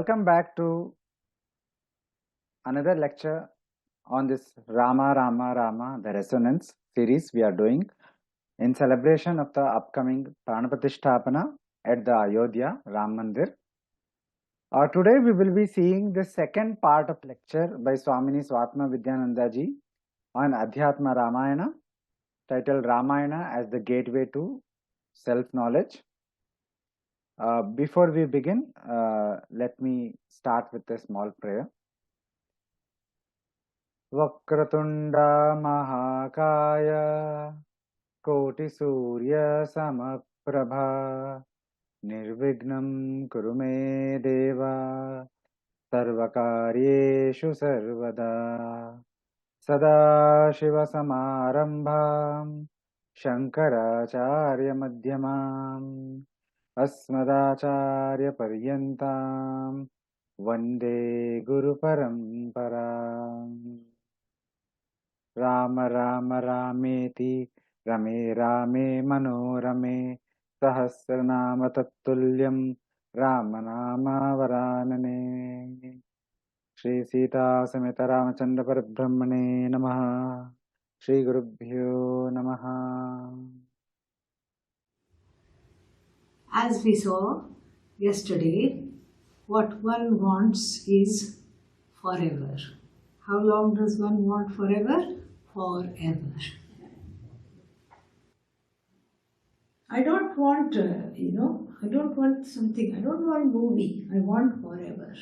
Welcome back to another lecture on this Rama Rama Rama, the resonance series we are doing in celebration of the upcoming Pranapratisthapana at the Ayodhya Ram Mandir. Today we will be seeing the second part of lecture by Swamini Svatmavidyananda ji on Adhyatma Ramayana, titled Ramayana as the Gateway to Self-Knowledge. Before we begin, let me start with a small prayer. Vakratunda Mahakaya Koti Surya Samaprabha Nirvignam Kurume Deva Sarvakaryeshu Sarvada Sada Shiva Samarambham Shankaracharya Madhyamam Asmadacharya Paryantam Vande Guru Paramparam. Rama Rama Rameti Rame Rame Manorame Sahasranama Tattulyam Ramanama Varanane. Shri Sita Sameta Ramachandra Parabrahmane Namaha. Shri Gurubhyo Namaha. As we saw yesterday, what one wants is forever. How long does one want forever? Forever. I don't want, I don't want something, I don't want movie, I want forever.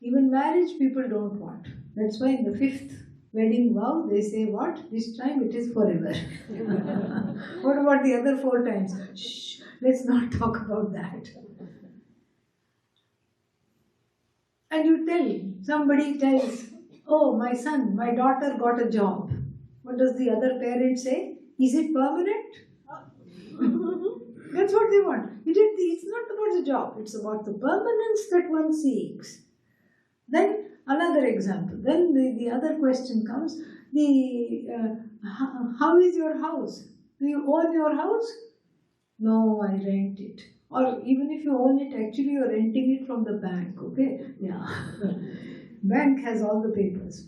Even marriage people don't want. That's why in the 5th wedding vow they say what? This time it is forever. What about the other 4 times? Shh, let's not talk about that. And you tell, somebody tells, oh, my son, my daughter got a job. What does the other parent say? Is it permanent? That's what they want. It's not about the job, it's about the permanence that one seeks. Then another example. Then the other question comes, how is your house? Do you own your house? No, I rent it. Or even if you own it, actually you're renting it from the bank, okay? Yeah. Bank has all the papers.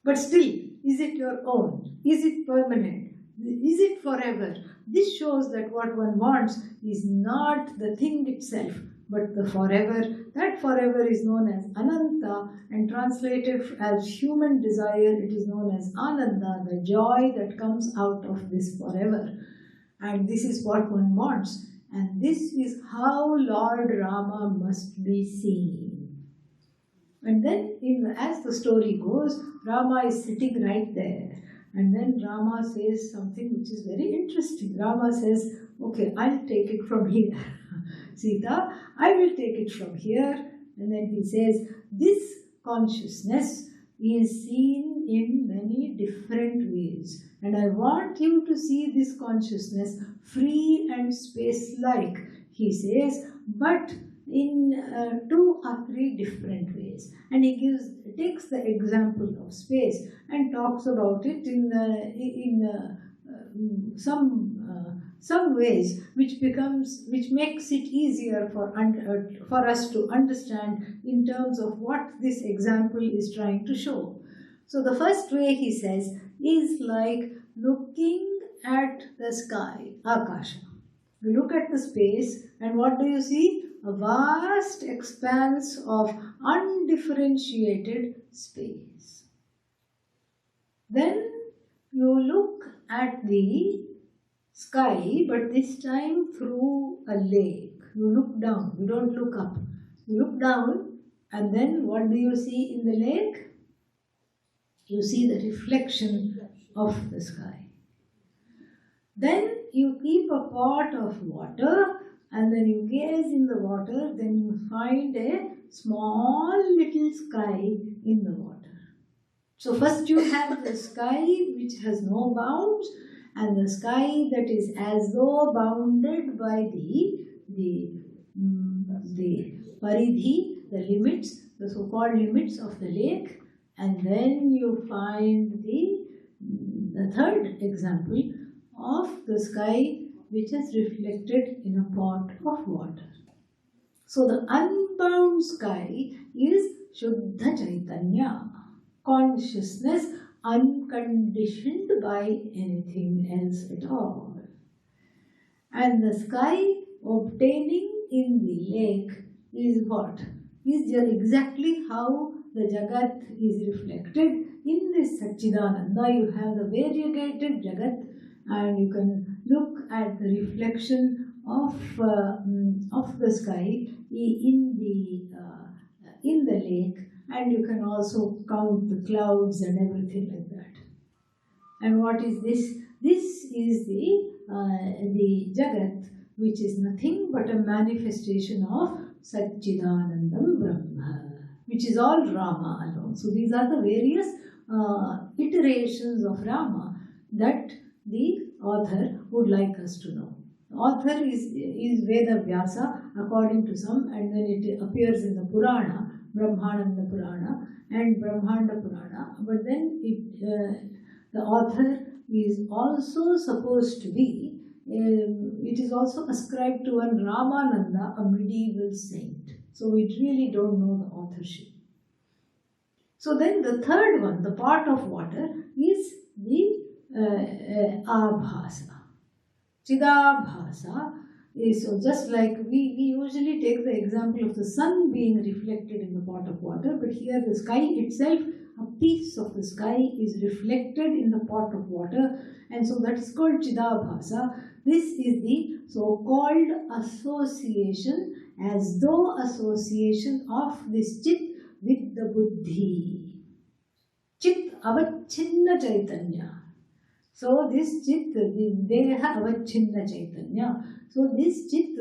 But still, is it your own? Is it permanent? Is it forever? This shows that what one wants is not the thing itself, but the forever. That forever is known as Ananta, and translated as human desire, it is known as Ananda, the joy that comes out of this forever. And this is what one wants. And this is how Lord Rama must be seen. And then, as the story goes, Rama is sitting right there. And then Rama says something which is very interesting. Rama says, okay, I'll take it from here. Sita, I will take it from here. And then he says, this consciousness is seen in many different ways. And I want you to see this consciousness free and space-like, he says, but in 2 or 3 different ways. And he takes the example of space and talks about it in some ways which makes it easier for us to understand in terms of what this example is trying to show. So the first way, he says, is like looking at the sky, Akasha. You look at the space and what do you see? A vast expanse of undifferentiated space. Then you look at the sky, but this time through a lake. You look down, you don't look up. You look down, and then what do you see in the lake? You see the reflection of the sky. Then you keep a pot of water, and then you gaze in the water, then you find a small little sky in the water. So first you have the sky which has no bounds, and the sky that is as though bounded by the paridhi, the limits, the so-called limits of the lake. And then you find the third example of the sky which is reflected in a pot of water. So the unbound sky is Shuddha Chaitanya, consciousness unconditioned by anything else at all. And the sky obtaining in the lake is what? Is exactly how the Jagat is reflected in this Satchidananda. You have the variegated Jagat, and you can look at the reflection of the sky in the lake, and you can also count the clouds and everything like that. And what is this? This is the Jagat, which is nothing but a manifestation of Satchidanandam Brahma, which is all Rama alone. So these are the various iterations of Rama that the author would like us to know. The author is Veda Vyasa, according to some, and then it appears in the Purana, Brahmananda Purana and Brahmanda Purana. But then the author is also supposed to be, it is also ascribed to one Ramananda, a medieval saint. So we really don't know the authorship. So then the third one, the pot of water, is the Abhasa. Chidabhasa is so just like we usually take the example of the sun being reflected in the pot of water, but here the sky itself, a piece of the sky is reflected in the pot of water, and so that is called Chidabhasa. This is the so-called association, as though association of this Chit with the Buddhi. Chit avachinna Chaitanya. So this Chit, the Deha avachinna Chaitanya. So this Chit,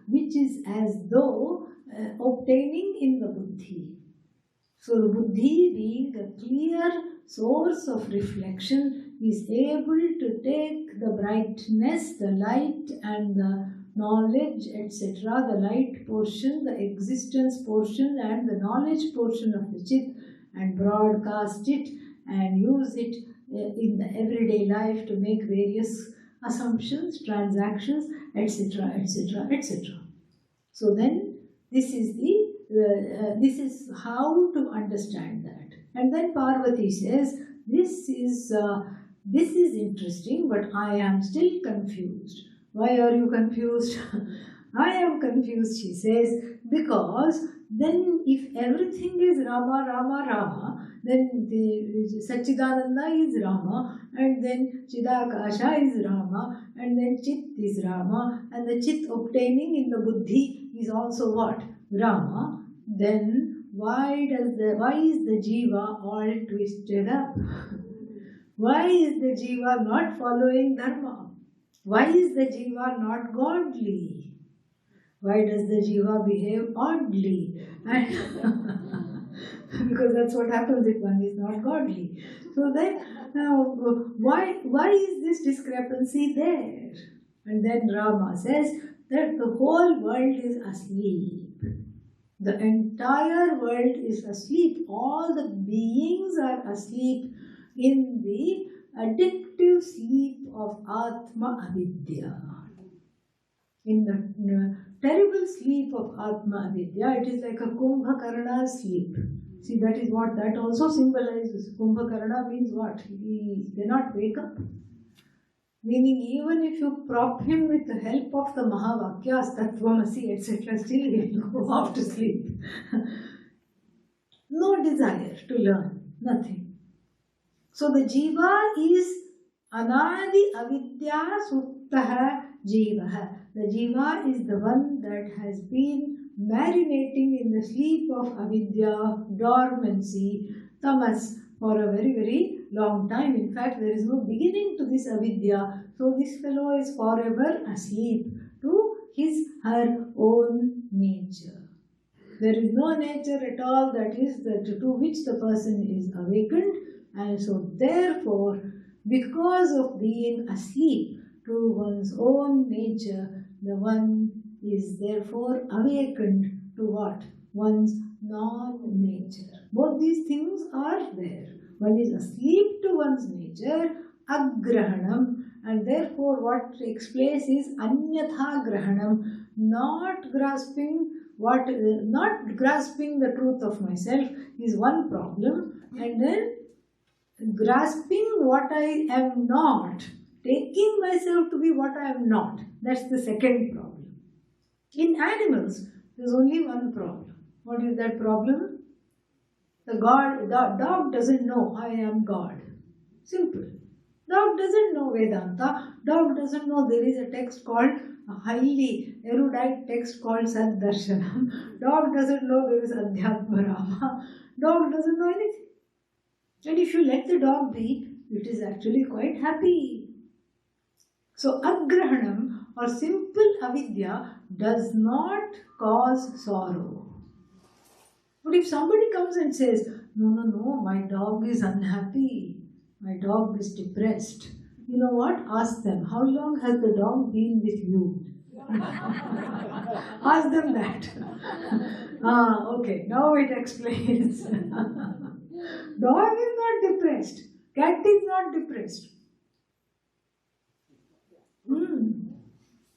which is as though obtaining in the Buddhi. So the Buddhi, being a clear source of reflection, is able to take the brightness, the light and the knowledge, etc., the light portion, the existence portion and the knowledge portion of the Chit, and broadcast it and use it in the everyday life to make various assumptions, transactions, etc., etc., etc. So then this is this is how to understand that. And then Parvati says, this is interesting, but I am still confused. Why are you confused? I am confused, she says, because then if everything is Rama, Rama, Rama, then the Satchidananda is Rama, and then Chidakasha is Rama, and then Chit is Rama, and the Chit obtaining in the Buddhi is also what? Rama. Then why is the Jiva all twisted up? Why is the Jiva not following Dharma? Why is the Jiva not godly? Why does the Jiva behave oddly? And because that's what happens if one is not godly. So then, why is this discrepancy there? And then Rama says that the whole world is asleep. The entire world is asleep. All the beings are asleep in the addictive sleep of Atma Avidya. In the terrible sleep of Atma Avidya, it is like a Kumbhakarna sleep. See, that is what that also symbolizes. Kumbhakarna means what? He cannot wake up. Meaning, even if you prop him with the help of the Mahavakyas, Tattvamasi, etc., still he will go off to sleep. No desire to learn, nothing. So the Jiva is Anadi Avidya Suttaha Jivaha. The Jiva is the one that has been marinating in the sleep of Avidya, dormancy, tamas, for a very, very long time. In fact, there is no beginning to this Avidya. So this fellow is forever asleep to her own nature. There is no nature at all that is to which the person is awakened. And so therefore, because of being asleep to one's own nature, the one is therefore awakened to what? One's non-nature. Both these things are there. One is asleep to one's nature, agrahanam, and therefore what takes place is anyatha grahanam, not grasping not grasping the truth of myself is one problem, and then grasping what I am not, taking myself to be what I am not, that's the second problem. In animals, there's only one problem. What is that problem? The dog doesn't know I am God. Simple. Dog doesn't know Vedanta. Dog doesn't know there is a text called, a highly erudite text called Saddarshanam. Dog doesn't know there is Adhyatma Rama. Dog doesn't know anything. And if you let the dog be, it is actually quite happy. So agrahanam or simple avidya does not cause sorrow. But if somebody comes and says, no, my dog is unhappy, my dog is depressed, you know what? Ask them, how long has the dog been with you? Ask them that. Okay, now it explains. Dog is not depressed. Cat is not depressed.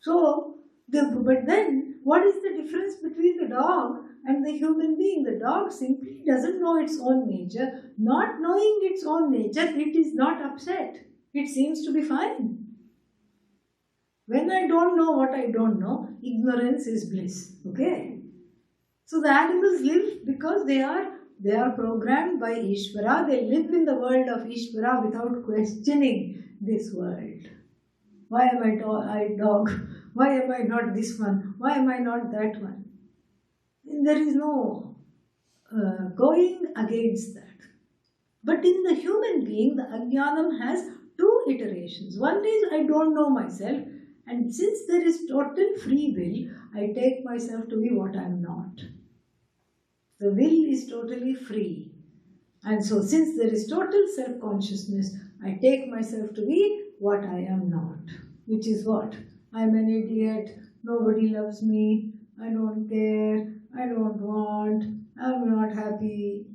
So, but then, what is the difference between the dog and the human being? The dog simply doesn't know its own nature. Not knowing its own nature, it is not upset. It seems to be fine. When I don't know what I don't know, ignorance is bliss. Okay? So the animals live because they are programmed by Ishvara. They live in the world of Ishvara without questioning this world. Why am I dog? Why am I not this one? Why am I not that one? There is no going against that. But in the human being, the ajnanam has two iterations. One is I don't know myself, and since there is total free will, I take myself to be what I am not. The will is totally free. And so since there is total self-consciousness, I take myself to be what I am not. Which is what? I am an idiot, nobody loves me, I don't care, I don't want, I am not happy,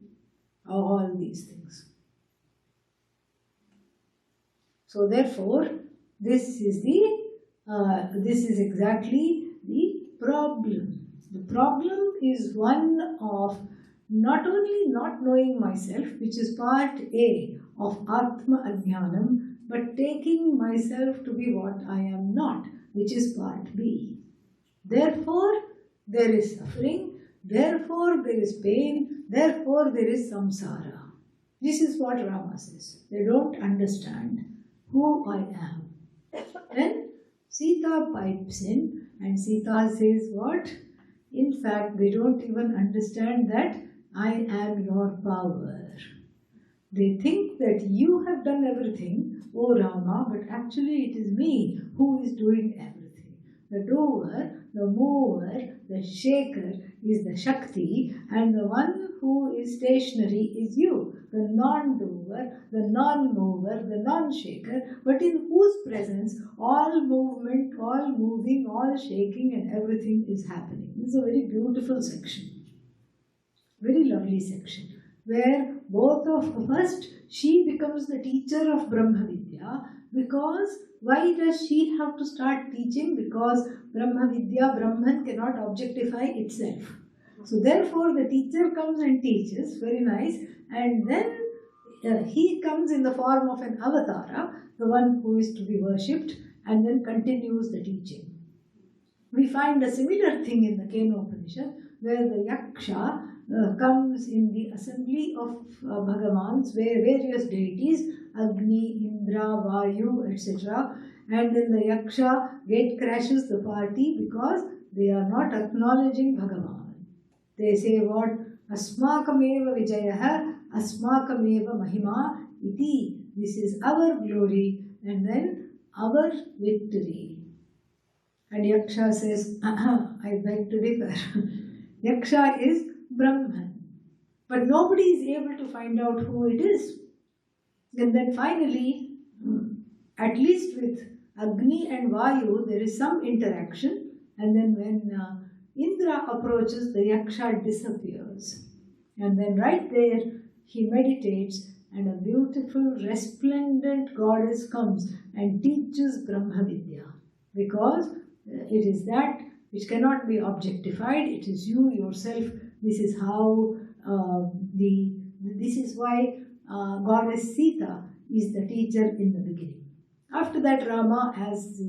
all these things. So therefore, this is exactly the problem. The problem is one of not only not knowing myself, which is part A of Atma Ajnanam, but taking myself to be what I am not, which is part B. Therefore, there is suffering, therefore there is pain, therefore there is samsara. This is what Rama says. They don't understand who I am. Then Sita pipes in and Sita says what? In fact, they don't even understand that I am your power. They think that you have done everything, O Rama, but actually it is me who is doing everything. The doer, the mover, the shaker is the Shakti, and the one who is stationary is you, the non-doer, the non-mover, the non-shaker, but in whose presence all movement, all moving, all shaking and everything is happening. This is a very beautiful section, very lovely section, where both of first she becomes the teacher of Brahma Vidya, because why does she have to start teaching? Because Brahma Vidya, Brahman cannot objectify itself. So therefore the teacher comes and teaches, very nice, and then he comes in the form of an avatara, the one who is to be worshipped, and then continues the teaching. We find a similar thing in the Kenopanishad, where the Yaksha comes in the assembly of Bhagavans, where various deities, Agni, Indra, Vayu, etc. And then the Yaksha gate crashes the party because they are not acknowledging Bhagavan. They say what? Asmakameva Vijayaha, Asmakameva Mahima iti. This is our glory and then our victory. And Yaksha says, I beg to differ. Yaksha is Brahman. But nobody is able to find out who it is. And then finally, at least with Agni and Vayu, there is some interaction. And then when Indra approaches, the Yaksha disappears. And then right there, he meditates and a beautiful, resplendent goddess comes and teaches Brahma Vidya. Because it is that which cannot be objectified. It is you yourself. This is how this is why goddess Sita is the teacher in the beginning. After that, Rama, as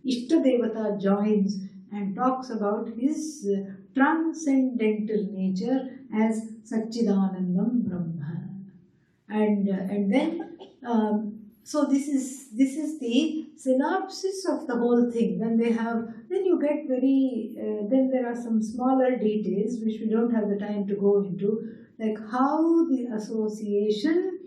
Ishtadevata, joins and talks about his transcendental nature as Satchidanandam Brahma. And then, so this is the synopsis of the whole thing. Then you get then there are some smaller details which we don't have the time to go into, like how the association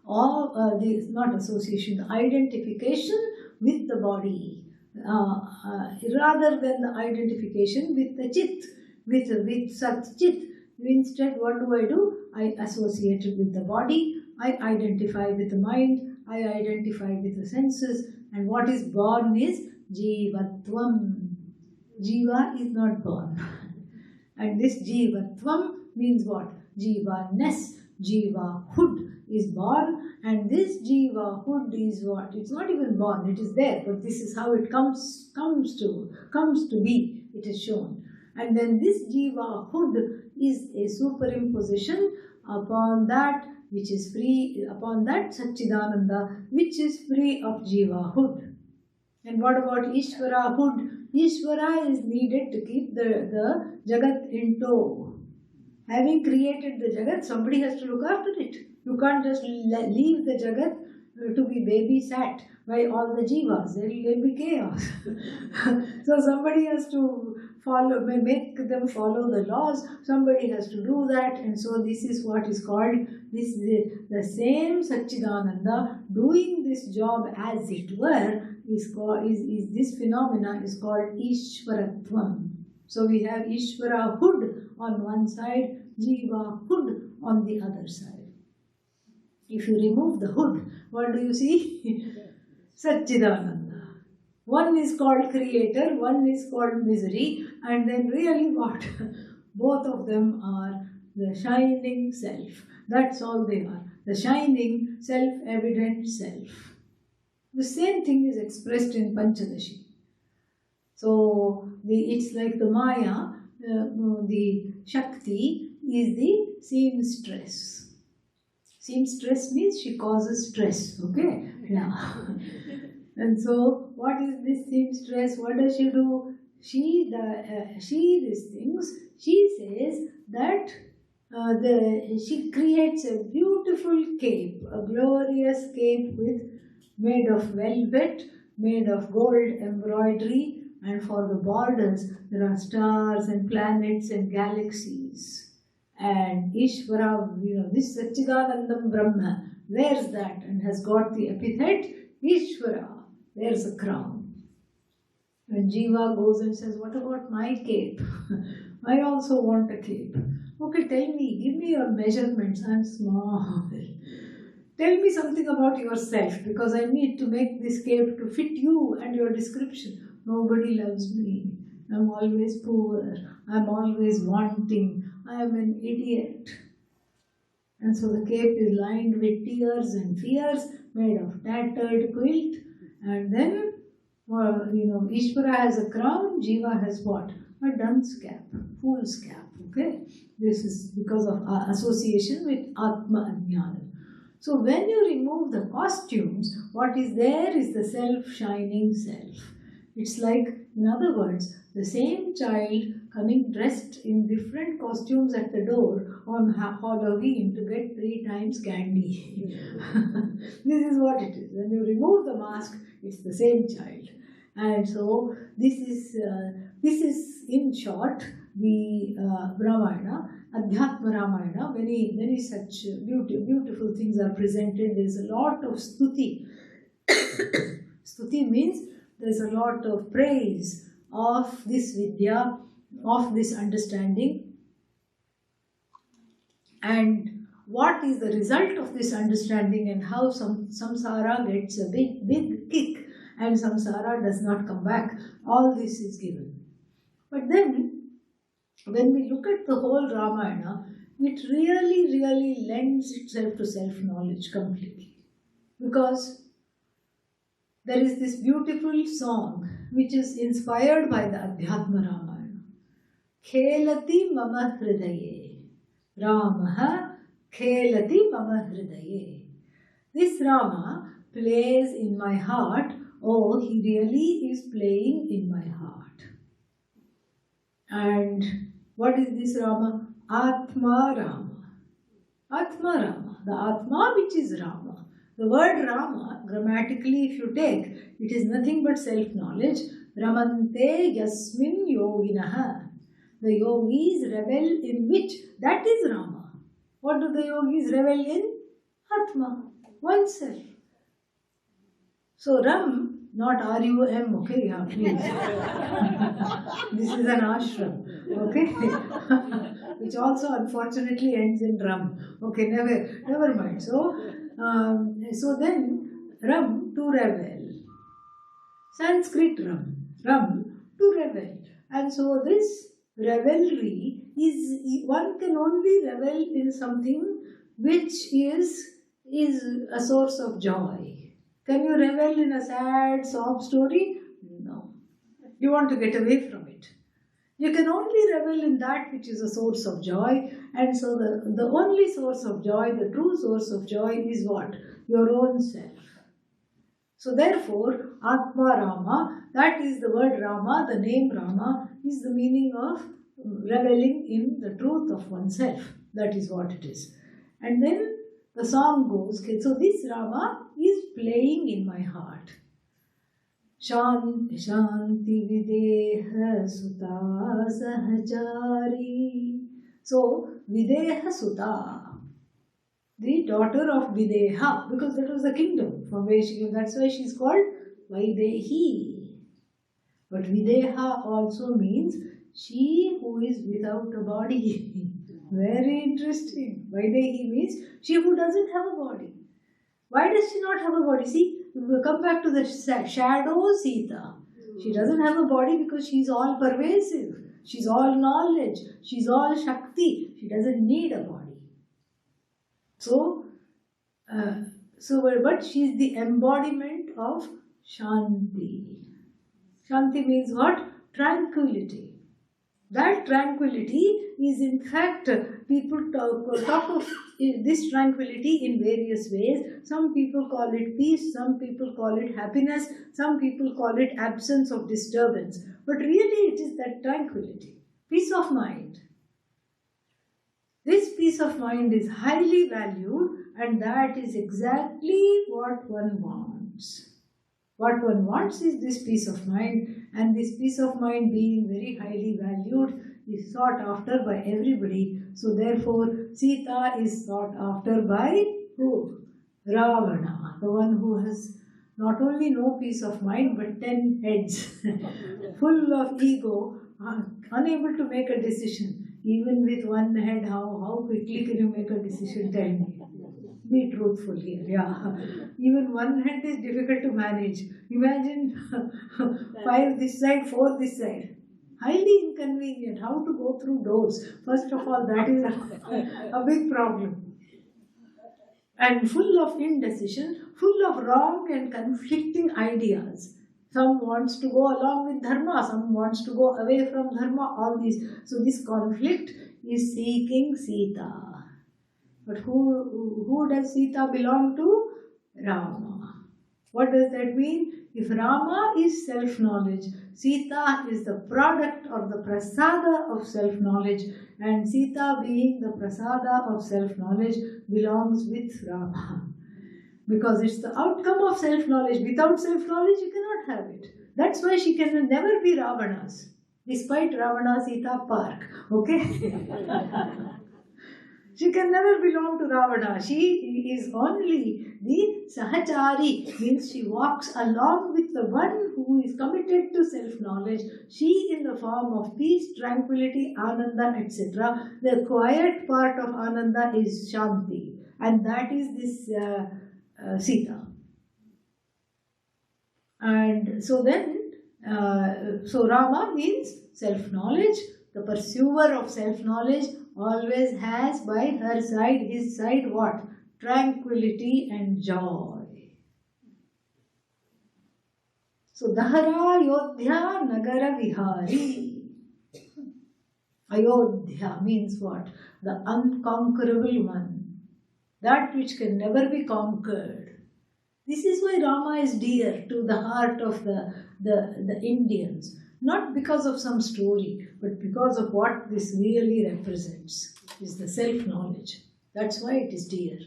of the identification with the body, rather than the identification with the chit, with Sat Chit. Instead, what do? I associate it with the body, I identify with the mind, I identify with the senses, and what is born is Jivatvam. Jiva is not born. And this Jivatvam means what? Jiva-ness, Jiva-hood is born, and this Jiva-hood is what? It's not even born, it is there, but this is how it comes to be, it is shown. And then this Jiva-hood is a superimposition upon that which is free, upon that Satchidananda which is free of Jiva-hood. And what about Ishvara-hood? Ishvara is needed to keep the Jagat in tow. Having created the Jagat, somebody has to look after it. You can't just leave the Jagat to be babysat by all the Jivas. There will be chaos. So somebody has to make them follow the laws. Somebody has to do that. And so this is what is called, the same Satchidananda doing this job as it were, this phenomena is called Ishvaratvam. So we have Ishvara-hood on one side, Jiva-hood on the other side. If you remove the hood, what do you see? Satchidananda. One is called creator, one is called misery, and then really what? Both of them are the shining self. That's all they are. The shining, self-evident self. The same thing is expressed in Panchadashi. So it's like the Maya, the Shakti is the seamstress. Seamstress means she causes stress, okay? Yeah. And so, what is this seamstress? What does she do? She says that she creates a beautiful cape, a glorious cape made of velvet, made of gold embroidery, and for the borders there are stars and planets and galaxies. And Ishvara, this Satchidanandam Brahma wears that and has got the epithet Ishvara, wears a crown. When Jiva goes and says, what about my cape? I also want a cape. Okay, tell me, give me your measurements, I'm small. Tell me something about yourself, because I need to make this cape to fit you and your description. Nobody loves me. I'm always poor. I'm always wanting. I'm an idiot. And so the cape is lined with tears and fears, made of tattered quilt. And then, Ishvara has a crown, Jiva has what? A dunce cap, fool's cap. Okay? This is because of our association with Atma Ajnana. So when you remove the costumes, what is there is the self-shining self. It's like, in other words, the same child coming dressed in different costumes at the door on Halloween to get 3 times candy. This is what it is. When you remove the mask, it's the same child. And so this is in short the Ramayana, Adhyatma Ramayana. Many such beautiful things are presented. There's a lot of stuti. Stuti means there's a lot of praise of this vidya, of this understanding. And what is the result of this understanding, and how samsara gets a big kick and samsara does not come back. All this is given. But then, when we look at the whole Ramayana, it really lends itself to self-knowledge completely. Because there is this beautiful song which is inspired by the Adhyatma Ramayana. Khelati mama hridaye. Ramaha khelati mama hridaye. This Rama plays in my heart. Oh, he really is playing in my heart. And what is this Rama? Atma Rama. Atma Rama. The Atma which is Rama. The word Rama, grammatically if you take, it is nothing but self-knowledge. Ramante yasmin yoginaha. The yogis revel in which? That is Rama. What do the yogis revel in? Atma, oneself. So Ram, not R-U-M, okay? Yeah, please. This is an ashram, okay? Which also unfortunately ends in Ram. Okay, never mind. So then Ram, to revel. Sanskrit Ram, to revel. And so this revelry is, one can only revel in something which is a source of joy. Can you revel in a sad sob story? No. You want to get away from it. You can only revel in that which is a source of joy. And so the only source of joy, the true source of joy is what? Your own self. So therefore, Atma Rama, that is the word Rama, the name Rama, is the meaning of reveling in the truth of oneself. That is what it is. And then the song goes, okay, so this Rama is playing in my heart. Shanti Shanti Videha Suta Sahajari. So, Videha Suta, the daughter of Videha, because that was the kingdom from where she came. That's why she is called Vaidehi. But Videha also means she who is without a body. Very interesting. Vaidehi means she who doesn't have a body. Why does she not have a body? See, we'll come back to the shadow Sita. She doesn't have a body because she's all pervasive. She's all knowledge. She's all Shakti. She doesn't need a body. But she's the embodiment of Shanti. Shanti means what? Tranquility. That tranquility is, in fact, people talk of this tranquility in various ways. Some people call it peace, some people call it happiness, some people call it absence of disturbance. But really it is that tranquility, peace of mind. This peace of mind is highly valued, and that is exactly what one wants. What one wants is this peace of mind, and this peace of mind being very highly valued is sought after by everybody. So therefore, Sita is sought after by who? Ravana, the one who has not only no peace of mind but 10 heads, full of ego, unable to make a decision. Even with one head, how quickly can you make a decision? Tell me. Be truthful here, yeah. Even one head is difficult to manage. Imagine 5 this side, 4 this side. Highly inconvenient. How to go through doors? First of all, that is a big problem. And full of indecision, full of wrong and conflicting ideas. Some wants to go along with dharma, some wants to go away from dharma, all these. So this conflict is seeking Sita. But who does Sita belong to? Rama. What does that mean? If Rama is self-knowledge, Sita is the product or the prasada of self-knowledge, and Sita being the prasada of self-knowledge belongs with Rama. Because it's the outcome of self-knowledge. Without self-knowledge, you cannot have it. That's why she can never be Ravana's, despite Ravana Sita Park. Okay? She can never belong to Ravana. She is only the Sahachari, means she walks along with the one who is committed to self-knowledge. She in the form of peace, tranquility, Ananda, etc. The quiet part of Ananda is Shanti. And that is this Sita. And so then, so Rama means self-knowledge. The pursuer of self-knowledge always has by her side, his side, what? Tranquility and joy. So Dahara Ayodhya Nagara Vihari. Ayodhya means what? The unconquerable one. That which can never be conquered. This is why Rama is dear to the heart of the Indians. Not because of some story, but because of what this really represents, is the self-knowledge. That's why it is dear.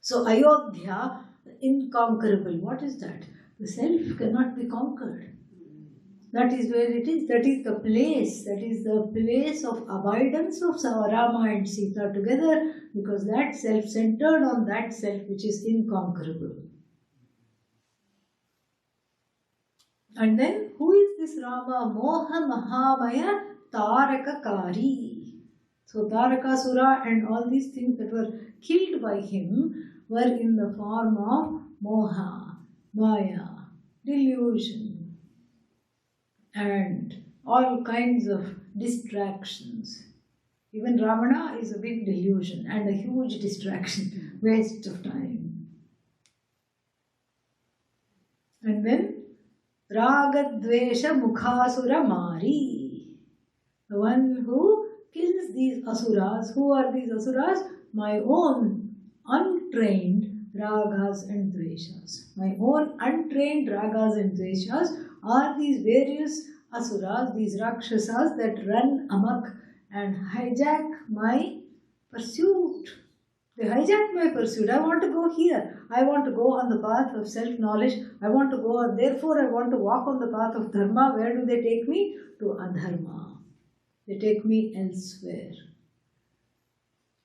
So Ayodhya, incomparable. What is that? The self cannot be conquered. That is where it is. That is the place. That is the place of abidance of Rama and Sita together, because that self centered on that self which is inconquerable. And then, who is this Rama? Moha Mahamaya Tarakakari. So Tarakasura and all these things that were killed by him were in the form of Moha, Maya, delusion, and all kinds of distractions. Even Ravana is a big delusion and a huge distraction, waste of time. And then Ragadvesha Mukhasura Mari, the one who kills these asuras. Who are these asuras? My own untrained ragas and dveshas. My own untrained ragas and dveshas are these various asuras, these rakshasas that run amok and hijack my pursuit. They hijack my pursuit. I want to go here. I want to go on the path of self-knowledge. I want to go, therefore I want to walk on the path of dharma. Where do they take me? To adharma. They take me elsewhere.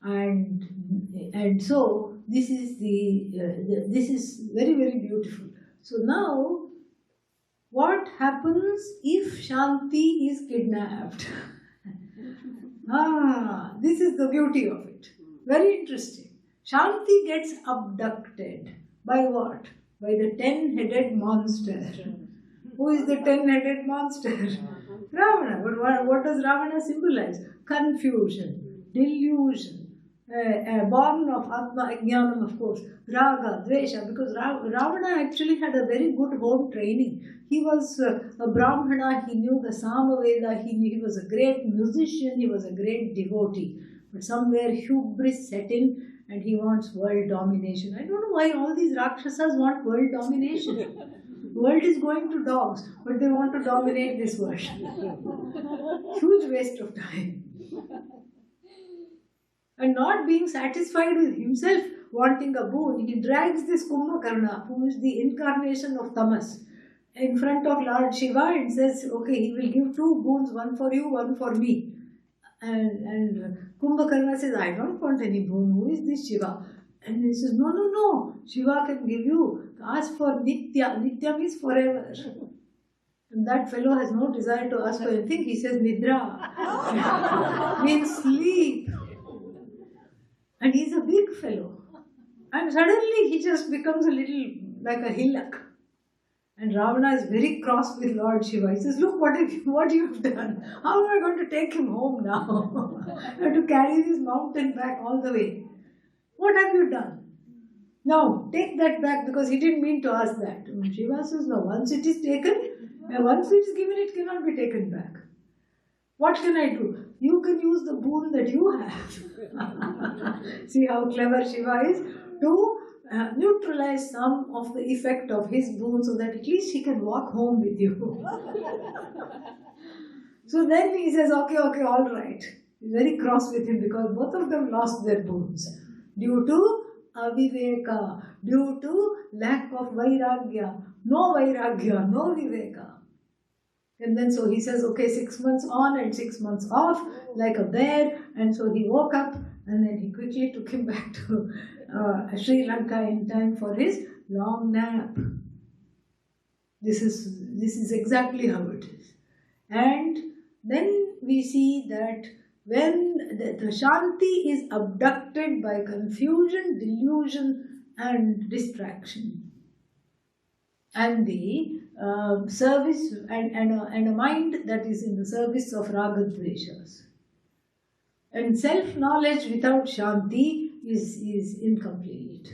And so this is this is very, very beautiful. So now, what happens if Shanti is kidnapped? This is the beauty of it. Very interesting. Shanti gets abducted. By what? By the 10-headed monster. Who is the 10-headed monster? Ravana. But what does Ravana symbolize? Confusion, delusion, born of Atma Ajnanam, of course, Raga, Dvesha, because Ravana actually had a very good home training. He was a Brahmana, he knew the Samaveda, he was a great musician, he was a great devotee. But somewhere hubris set in and he wants world domination. I don't know why all these Rakshasas want world domination. The world is going to dogs, but they want to dominate this world. Huge waste of time. And not being satisfied with himself, wanting a boon, he drags this Kumbhakarna, who is the incarnation of Tamas, in front of Lord Shiva and says, okay, he will give 2 boons, one for you, one for me. And Kumbhakarna says, I don't want any boon. Who is this Shiva? And he says, no. Shiva can give you. Ask for Nitya. Nitya means forever. And that fellow has no desire to ask for anything. He says Nidra. Means sleep. And he's a big fellow. And suddenly he just becomes a little like a hillock. And Ravana is very cross with Lord Shiva. He says, look what you have done. How am I going to take him home now? I have to carry this mountain back all the way. What have you done? Now, take that back, because he didn't mean to ask that. And Shiva says, no, once it is taken, once it is given, it cannot be taken back. What can I do? You can use the boon that you have. See how clever Shiva is? To neutralize some of the effect of his boon so that at least he can walk home with you. So then he says, okay, all right. He's very cross with him because both of them lost their boons due to aviveka, due to lack of vairagya. No vairagya, no viveka. And then so he says, okay, 6 months on and 6 months off, like a bear. And so he woke up and then he quickly took him back to Sri Lanka in time for his long nap. This is exactly how it is. And then we see that when the Shanti is abducted by confusion, delusion and distraction, and the service and a mind that is in the service of ragadveshas. And self-knowledge without Shanti is incomplete.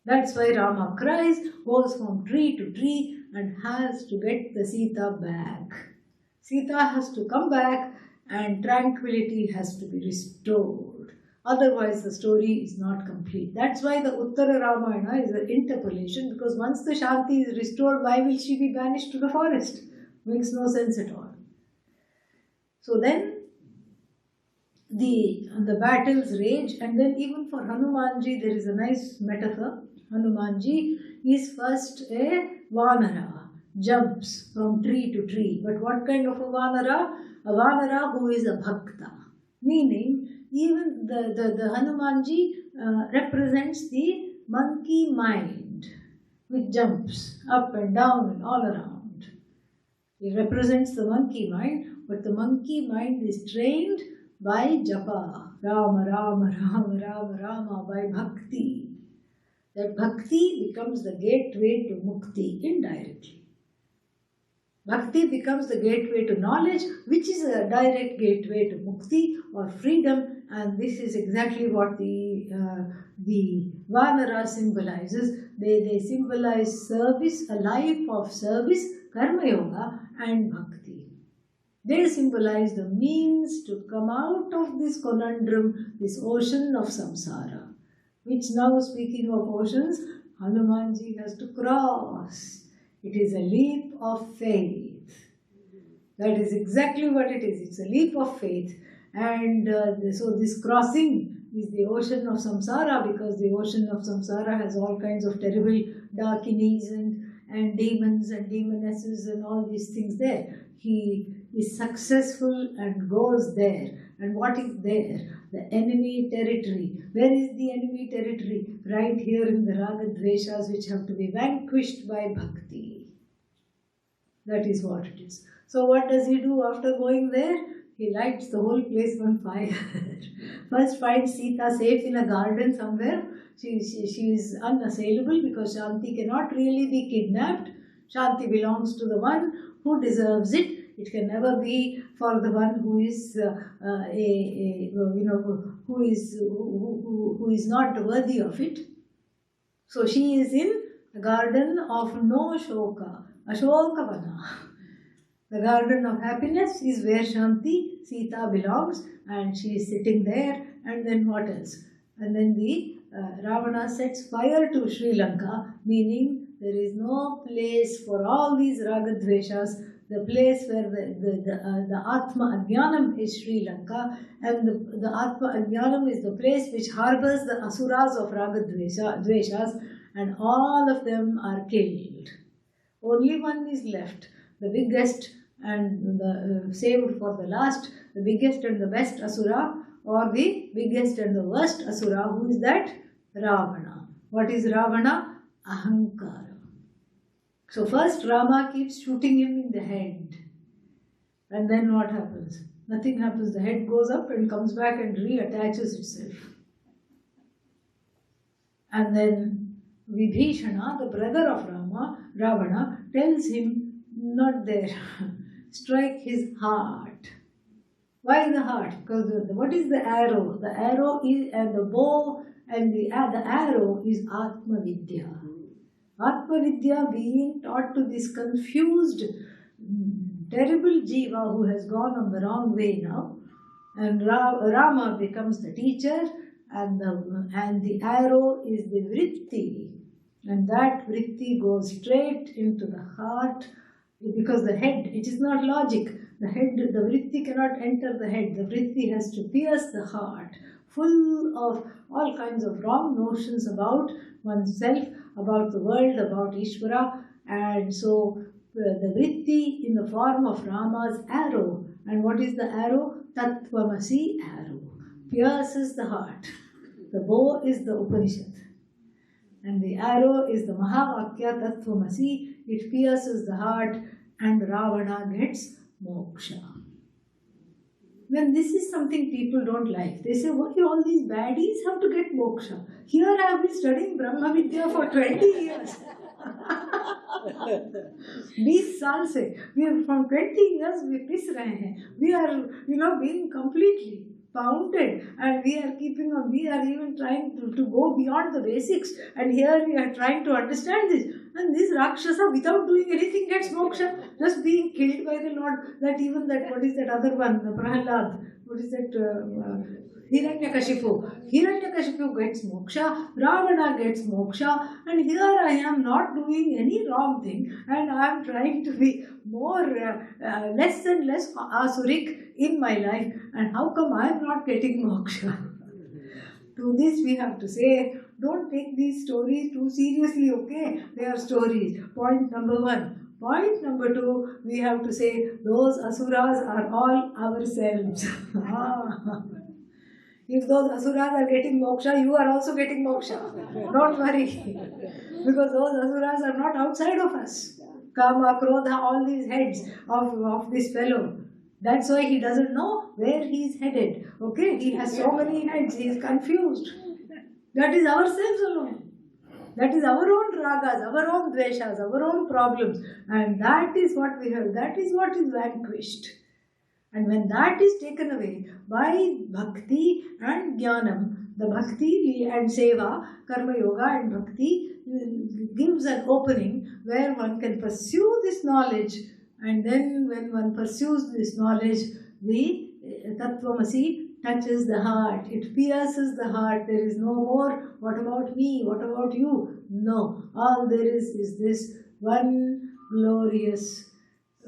That's why Rama cries, goes from tree to tree and has to get the Sita back. Sita has to come back and tranquility has to be restored. Otherwise, the story is not complete. That's why the Uttara Ramayana is an interpolation, because once the Shanti is restored, why will she be banished to the forest? Makes no sense at all. So then the battles rage, and then even for Hanumanji there is a nice metaphor. Hanumanji is first a Vanara, jumps from tree to tree. But what kind of a Vanara? A Vanara who is a Bhakta. Meaning, even the Hanumanji represents the monkey mind, which jumps up and down and all around. It represents the monkey mind, but the monkey mind is trained by japa, Rama, Rama, Rama, Rama, Rama, by bhakti. That bhakti becomes the gateway to mukti indirectly. Bhakti becomes the gateway to knowledge, which is a direct gateway to mukti or freedom, and this is exactly what the Vanara symbolizes. They symbolize service, a life of service, karma yoga, and bhakti. They symbolize the means to come out of this conundrum, this ocean of samsara, which now, speaking of oceans, Hanumanji has to cross. It is a leap of faith. That is exactly what it is. It's a leap of faith. And so this crossing is the ocean of samsara, because the ocean of samsara has all kinds of terrible darkinies and demons and demonesses and all these things there. He is successful and goes there. And what is there? The enemy territory. Where is the enemy territory? Right here in the raga dveshas, which have to be vanquished by bhakti. That is what it is. So what does he do after going there? He lights the whole place on fire. First finds Sita safe in a garden somewhere. She is unassailable because Shanti cannot really be kidnapped. Shanti belongs to the one who deserves it. It can never be for the one who is who is not worthy of it. So she is in the garden of no shoka, Ashokavana. The garden of happiness is where Shanti, Sita belongs, and she is sitting there. And then what else? And then the Ravana sets fire to Sri Lanka, meaning there is no place for all these ragadveshas. The place where the Atma Ajnanam is Sri Lanka, and the Atma Ajnanam is the place which harbors the asuras of ragadveshas, and all of them are killed. Only one is left, the biggest and the saved for the last, the biggest and the best asura, or the biggest and the worst asura. Who is that? Ravana. What is Ravana? Ahankara. So first Rama keeps shooting him in the head. And then what happens? Nothing happens. The head goes up and comes back and reattaches itself. And then Vibhishana, the brother of Ravana, tells him, not there, strike his heart. Why the heart? Because what is the arrow? The arrow is, and the bow and the arrow is Atmavidya. Atmavidya being taught to this confused, terrible jiva who has gone on the wrong way now. And Rama becomes the teacher, and the arrow is the vritti. And that vritti goes straight into the heart, because the head, it is not logic. The vritti cannot enter the head. The vritti has to pierce the heart, full of all kinds of wrong notions about oneself, about the world, about Ishvara. And so the vritti in the form of Rama's arrow. And what is the arrow? Tattvamasi arrow. Pierces the heart. The bow is the Upanishad. And the arrow is the Mahavakya Tattvamasi. It pierces the heart, and Ravana gets moksha. Then this is something people don't like. They say, why all these baddies have to get moksha? Here I have been studying Brahma Vidya for 20 years. 20 साल से, we are from 20 years we piss रहे हैं. We are, being completely. founded, and we are keeping on, we are even trying to go beyond the basics, and here we are trying to understand this. And this Rakshasa, without doing anything, gets moksha, just being killed by the Lord. That even that, what is that other one, the Prahlad, what is that? Hiranyakashipu. Hiranyakashipu gets moksha, Ravana gets moksha, and here I am not doing any wrong thing, and I am trying to be more, less and less asuric in my life, and how come I am not getting moksha? To this we have to say, don't take these stories too seriously, okay? They are stories. Point number one. Point number two, we have to say, those asuras are all ourselves. If those asuras are getting moksha, you are also getting moksha. Don't worry. Because those asuras are not outside of us. Kama, Krodha, all these heads of this fellow. That's why he doesn't know where he is headed. Okay? He has so many heads, he is confused. That is ourselves alone. That is our own ragas, our own dveshas, our own problems. And that is what we have, that is what is vanquished. And when that is taken away by bhakti and jnanam, the bhakti and seva, karma yoga and bhakti gives an opening where one can pursue this knowledge. And then when one pursues this knowledge, the Tattvamasi touches the heart. It pierces the heart. There is no more, what about me? What about you? No. All there is this one glorious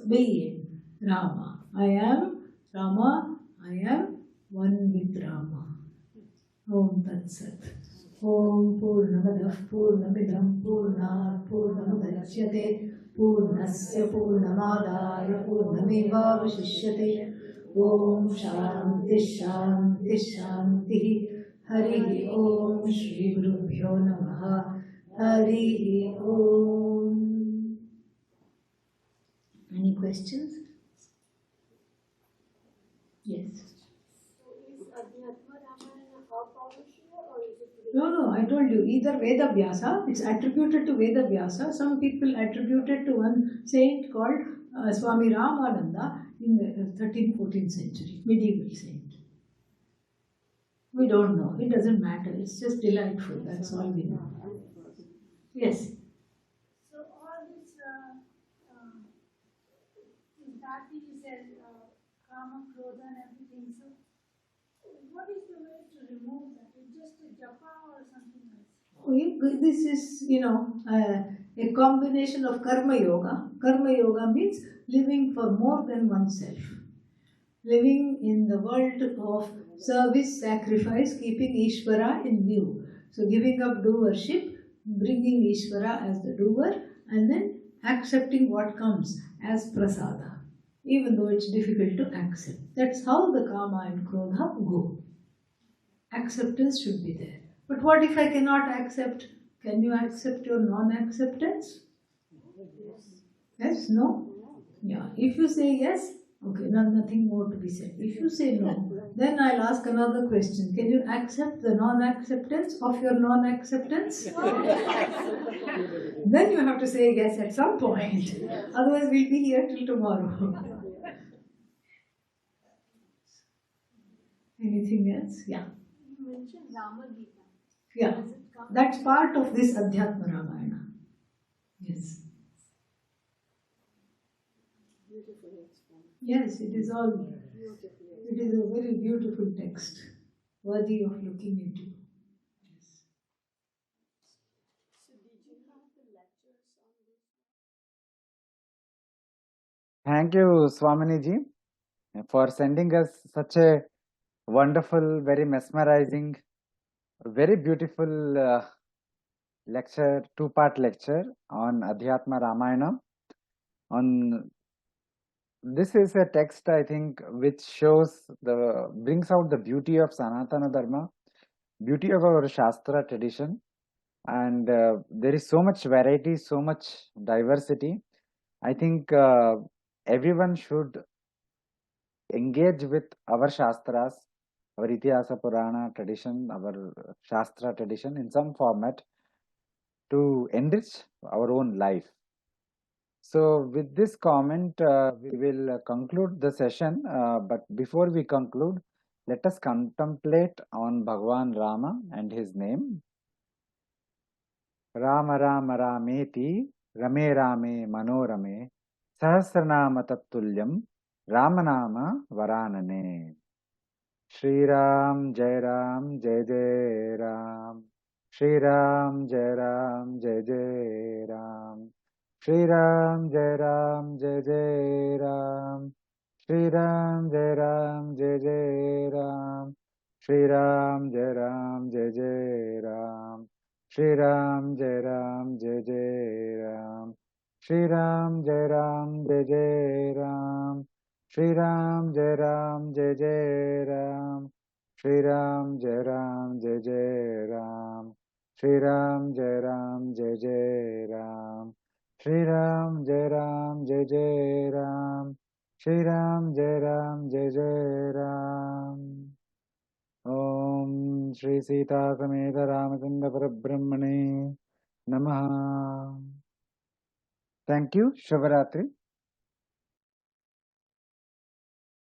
being, Rama. I am Rama. I am one with Rama. Om Tat Sat. Om Purnamadav Purnamidam Purnat Purnamudachyate Purnasya Purnamadaya Purnameva Vashishyate. Om Shanti Shanti Shanti. Hari Om Shri Gurubhyo Namaha. Hari Om. Any questions? Yes. So is Adhyatma Ramayana a Paurusha or is it? No, I told you, either Veda Vyasa, it's attributed to Veda Vyasa. Some people attribute it to one saint called Swami Ramananda in the 13th, 14th century, medieval saint. We don't know, it doesn't matter, it's just delightful, that's all we know. Yes. So all this that you said, Kama, Krodha and everything. So what is the way to remove that? It's just a japa or something else? This is, a combination of karma yoga. Karma yoga means living for more than oneself. Living in the world of service, sacrifice, keeping Ishvara in view. So giving up doership, bringing Ishvara as the doer, and then accepting what comes as prasada, even though it's difficult to accept. That's how the Kama and Krodha go. Acceptance should be there. But what if I cannot accept? Can you accept your non-acceptance? Yes? No? Yeah. If you say yes, okay, nothing more to be said. If you say no, then I'll ask another question. Can you accept the non-acceptance of your non-acceptance? Then you have to say yes at some point. Otherwise, we'll be here till tomorrow. Anything else? Yeah. You mentioned Rama Gita. Yeah. Does it come? That's part of this Adhyatma Ramayana. Yes. Beautifully explained. Yes, it is all. Beautifully. It is a very beautiful text, worthy of looking into. Yes. So did you have the lectures on this? Thank you, Swamini ji, for sending us such a wonderful, very mesmerizing, very beautiful lecture, two-part lecture on Adhyatma Ramayana. On this is a text, I think, which brings out the beauty of Sanatana Dharma, beauty of our Shastra tradition, and there is so much variety, so much diversity. I think everyone should engage with our Shastras, our Itihasa Purana tradition, our Shastra tradition in some format to enrich our own life. So with this comment, we will conclude the session. But before we conclude, Let us contemplate on Bhagavan Rama and his name. Rama Rama Rameti Rame Rame Manorame Sahasranama Tattulyam Ramanama Varanane. Shri Ram Jai Ram Jai Jai Ram. Shri Ram Jai Ram Jai Jai Ram. Shri Ram Jai Ram Jai Jai Ram. Shri Ram Jai Ram Jai Jai Ram. Shri Ram Jai Ram Jai Jai Ram. Shri Ram Jai Ram Jai Jai Ram. Shri Ram Jai Ram Jai Jai Ram. Shri Ram Jai Ram Jai Jai Ram. Shri Ram Jai Ram Jai Jai Ram. Shri Ram Jai Ram Jai Jai Ram. Shri Ram Jai Ram Jai Jai Ram. Shri Ram Jai Ram Jai Jai Ram. Om Shri Sita Sameta Ramachandra Parabrahmane Namaha. Thank you. Shivaratri.